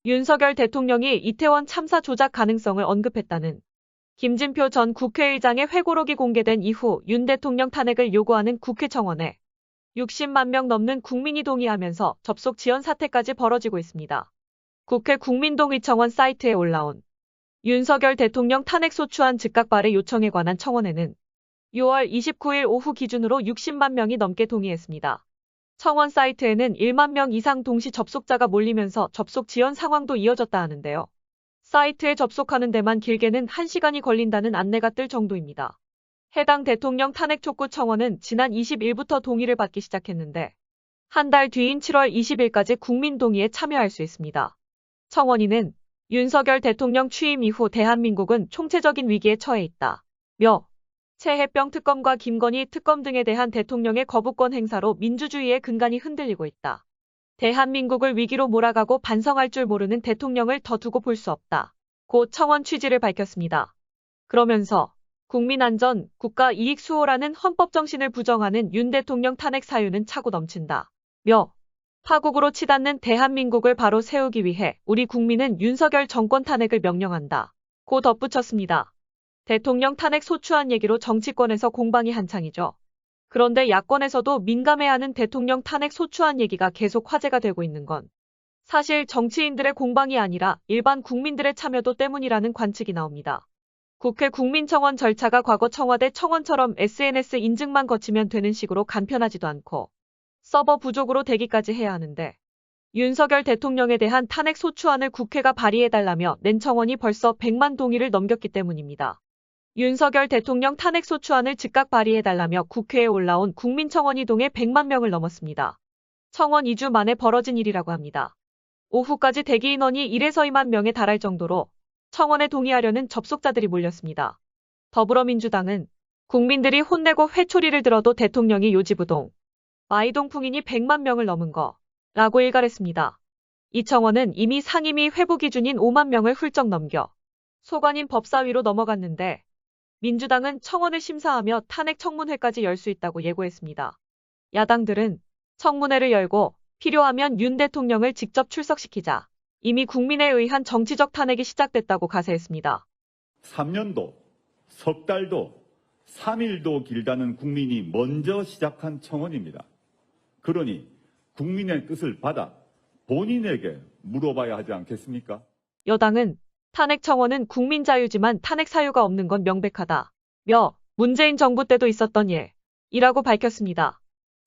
윤석열 대통령이 이태원 참사 조작 가능성을 언급했다는 김진표 전 국회의장의 회고록이 공개된 이후 윤 대통령 탄핵을 요구하는 국회 청원에 60만 명 넘는 국민이 동의하면서 접속 지연 사태까지 벌어지고 있습니다. 국회 국민동의청원 사이트에 올라온 윤석열 대통령 탄핵소추안 즉각 발의 요청에 관한 청원에는 6월 29일 오후 기준으로 60만 명이 넘게 동의했습니다. 청원 사이트에는 1만 명 이상 동시 접속자가 몰리면서 접속 지연 상황도 이어졌다 하는데요. 사이트에 접속하는 데만 길게는 1시간이 걸린다는 안내가 뜰 정도입니다. 해당 대통령 탄핵 촉구 청원은 지난 20일부터 동의를 받기 시작했는데 한 달 뒤인 7월 20일까지 국민 동의에 참여할 수 있습니다. 청원인은 윤석열 대통령 취임 이후 대한민국은 총체적인 위기에 처해 있다. 최혜병 특검과 김건희 특검 등에 대한 대통령의 거부권 행사로 민주주의의 근간이 흔들리고 있다. 대한민국을 위기로 몰아가고 반성할 줄 모르는 대통령을 더 두고 볼 수 없다. 고 청원 취지를 밝혔습니다. 그러면서 국민안전, 국가이익 수호라는 헌법 정신을 부정하는 윤 대통령 탄핵 사유는 차고 넘친다. 파국으로 치닫는 대한민국을 바로 세우기 위해 우리 국민은 윤석열 정권 탄핵을 명령한다. 고 덧붙였습니다. 대통령 탄핵 소추안 얘기로 정치권에서 공방이 한창이죠. 그런데 야권에서도 민감해하는 대통령 탄핵 소추안 얘기가 계속 화제가 되고 있는 건 사실 정치인들의 공방이 아니라 일반 국민들의 참여도 때문이라는 관측이 나옵니다. 국회 국민청원 절차가 과거 청와대 청원처럼 SNS 인증만 거치면 되는 식으로 간편하지도 않고 서버 부족으로 대기까지 해야 하는데 윤석열 대통령에 대한 탄핵 소추안을 국회가 발의해달라며 낸 청원이 벌써 100만 동의를 넘겼기 때문입니다. 윤석열 대통령 탄핵 소추안을 즉각 발의해달라며 국회에 올라온 국민청원이 동의 100만 명을 넘었습니다. 청원 2주 만에 벌어진 일이라고 합니다. 오후까지 대기 인원이 1에서 2만 명에 달할 정도로 청원에 동의하려는 접속자들이 몰렸습니다. 더불어민주당은 국민들이 혼내고 회초리를 들어도 대통령이 요지부동. 마이동풍인이 100만 명을 넘은 거라고 일갈했습니다. 이 청원은 이미 상임위 회부 기준인 5만 명을 훌쩍 넘겨 소관인 법사위로 넘어갔는데 민주당은 청원을 심사하며 탄핵 청문회까지 열 수 있다고 예고했습니다. 야당들은 청문회를 열고 필요하면 윤 대통령을 직접 출석시키자. 이미 국민에 의한 정치적 탄핵이 시작됐다고 가세했습니다. 3년도, 석 달도, 3일도 길다는 국민이 먼저 시작한 청원입니다. 그러니 국민의 뜻을 받아 본인에게 물어봐야 하지 않겠습니까? 여당은 탄핵 청원은 국민 자유지만 탄핵 사유가 없는 건 명백하다. 문재인 정부 때도 있었던 일이라고 밝혔습니다.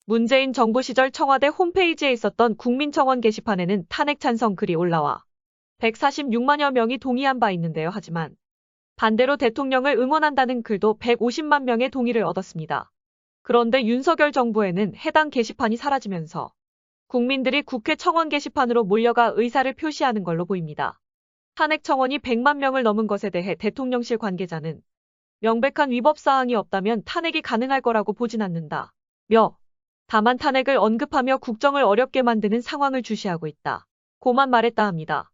문재인 정부 시절 청와대 홈페이지에 있었던 국민청원 게시판에는 탄핵 찬성 글이 올라와 146만여 명이 동의한 바 있는데요. 하지만 반대로 대통령을 응원한다는 글도 150만 명의 동의를 얻었습니다. 그런데 윤석열 정부에는 해당 게시판이 사라지면서 국민들이 국회 청원 게시판으로 몰려가 의사를 표시하는 걸로 보입니다. 탄핵 청원이 100만 명을 넘은 것에 대해 대통령실 관계자는 명백한 위법 사항이 없다면 탄핵이 가능할 거라고 보진 않는다. 다만 탄핵을 언급하며 국정을 어렵게 만드는 상황을 주시하고 있다. 고만 말했다 합니다.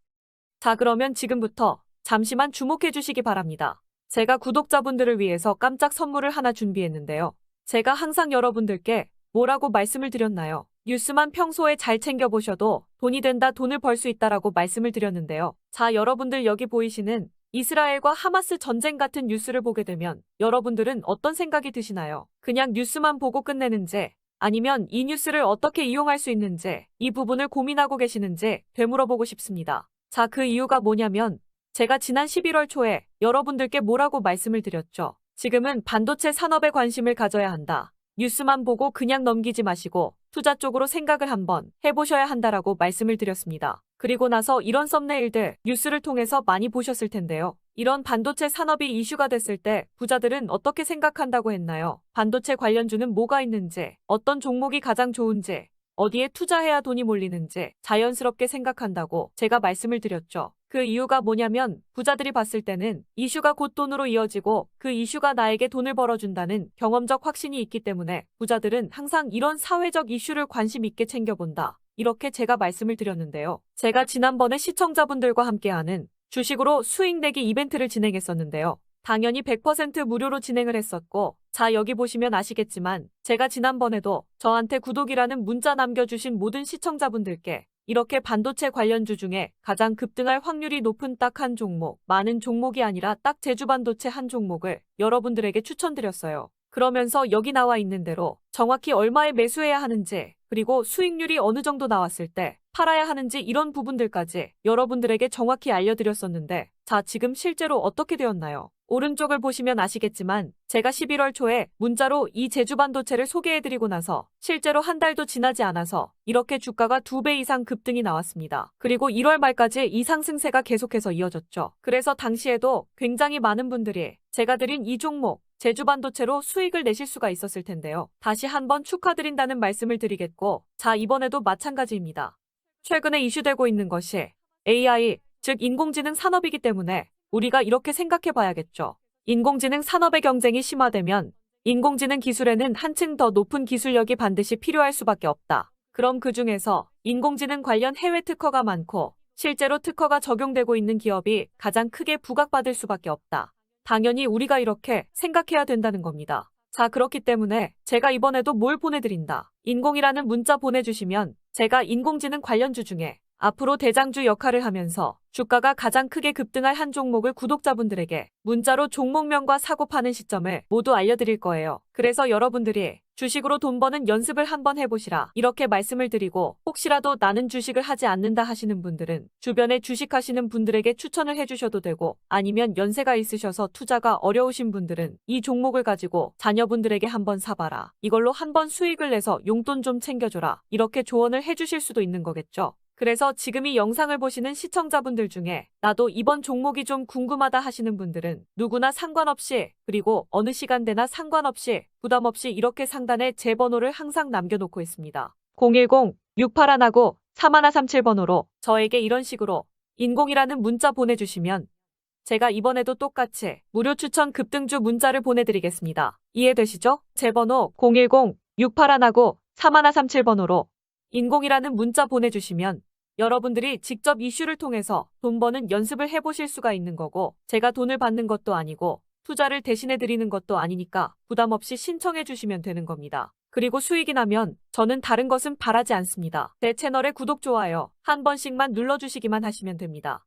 자, 그러면 지금부터 잠시만 주목해 주시기 바랍니다. 제가 구독자분들을 위해서 깜짝 선물을 하나 준비했는데요. 제가 항상 여러분들께 뭐라고 말씀을 드렸나요? 뉴스만 평소에 잘 챙겨보셔도 돈이 된다, 돈을 벌 수 있다라고 말씀을 드렸는데요. 자, 여러분들 여기 보이시는 이스라엘과 하마스 전쟁 같은 뉴스를 보게 되면 여러분들은 어떤 생각이 드시나요? 그냥 뉴스만 보고 끝내는지 아니면 이 뉴스를 어떻게 이용할 수 있는지 이 부분을 고민하고 계시는지 되물어보고 싶습니다. 자, 그 이유가 뭐냐면 제가 지난 11월 초에 여러분들께 뭐라고 말씀을 드렸죠. 지금은 반도체 산업에 관심을 가져야 한다. 뉴스만 보고 그냥 넘기지 마시고 투자 쪽으로 생각을 한번 해보셔야 한다라고 말씀을 드렸습니다. 그리고 나서 이런 썸네일들 뉴스를 통해서 많이 보셨을 텐데요. 이런 반도체 산업이 이슈가 됐을 때 부자들은 어떻게 생각한다고 했나요? 반도체 관련주는 뭐가 있는지, 어떤 종목이 가장 좋은지, 어디에 투자해야 돈이 몰리는지 자연스럽게 생각한다고 제가 말씀을 드렸죠. 그 이유가 뭐냐면 부자들이 봤을 때는 이슈가 곧 돈으로 이어지고 그 이슈가 나에게 돈을 벌어준다는 경험적 확신이 있기 때문에 부자들은 항상 이런 사회적 이슈를 관심 있게 챙겨본다. 이렇게 제가 말씀을 드렸는데요. 제가 지난번에 시청자분들과 함께하는 주식으로 수익 내기 이벤트를 진행했었는데요. 당연히 100% 무료로 진행을 했었고, 자, 여기 보시면 아시겠지만 제가 지난번에도 저한테 구독이라는 문자 남겨주신 모든 시청자분들께 이렇게 반도체 관련주 중에 가장 급등할 확률이 높은 딱 한 종목, 많은 종목이 아니라 딱 제주반도체 한 종목을 여러분들에게 추천드렸어요. 그러면서 여기 나와 있는 대로 정확히 얼마에 매수해야 하는지, 그리고 수익률이 어느 정도 나왔을 때 팔아야 하는지 이런 부분들까지 여러분들에게 정확히 알려드렸었는데, 자, 지금 실제로 어떻게 되었나요? 오른쪽을 보시면 아시겠지만 제가 11월 초에 문자로 이 제주반도체를 소개해드리고 나서 실제로 한 달도 지나지 않아서 이렇게 주가가 2배 이상 급등이 나왔습니다. 그리고 1월 말까지 이 상승세가 계속해서 이어졌죠. 그래서 당시에도 굉장히 많은 분들이 제가 드린 이 종목 제주반도체로 수익을 내실 수가 있었을 텐데요. 다시 한번 축하드린다는 말씀을 드리겠고, 자, 이번에도 마찬가지입니다. 최근에 이슈되고 있는 것이 AI, 즉 인공지능 산업이기 때문에 우리가 이렇게 생각해 봐야겠죠. 인공지능 산업의 경쟁이 심화되면 인공지능 기술에는 한층 더 높은 기술력이 반드시 필요할 수밖에 없다. 그럼 그 중에서 인공지능 관련 해외 특허가 많고 실제로 특허가 적용되고 있는 기업이 가장 크게 부각받을 수밖에 없다. 당연히 우리가 이렇게 생각해야 된다는 겁니다. 자, 그렇기 때문에 제가 이번에도 뭘 보내드린다. 인공이라는 문자 보내주시면 제가 인공지능 관련주 중에 앞으로 대장주 역할을 하면서 주가가 가장 크게 급등할 한 종목을 구독자분들에게 문자로 종목명과 사고 파는 시점을 모두 알려드릴 거예요. 그래서 여러분들이 주식으로 돈 버는 연습을 한번 해보시라, 이렇게 말씀을 드리고, 혹시라도 나는 주식을 하지 않는다 하시는 분들은 주변에 주식하시는 분들에게 추천을 해주셔도 되고, 아니면 연세가 있으셔서 투자가 어려우신 분들은 이 종목을 가지고 자녀분들에게 한번 사봐라, 이걸로 한번 수익을 내서 용돈 좀 챙겨줘라, 이렇게 조언을 해주실 수도 있는 거겠죠. 그래서 지금 이 영상을 보시는 시청자분들 중에 나도 이번 종목이 좀 궁금하다 하시는 분들은 누구나 상관없이, 그리고 어느 시간대나 상관없이 부담 없이 이렇게 상단에 제 번호를 항상 남겨놓고 있습니다. 010-6819-3137번호로 저에게 이런 식으로 인공이라는 문자 보내주시면 제가 이번에도 똑같이 무료 추천 급등주 문자를 보내드리겠습니다. 이해되시죠? 제 번호 010-6819-3137번호로 인공이라는 문자 보내주시면 여러분들이 직접 이슈를 통해서 돈 버는 연습을 해보실 수가 있는 거고, 제가 돈을 받는 것도 아니고 투자를 대신해 드리는 것도 아니니까 부담 없이 신청해 주시면 되는 겁니다. 그리고 수익이 나면 저는 다른 것은 바라지 않습니다. 제 채널의 구독, 좋아요 한 번씩만 눌러주시기만 하시면 됩니다.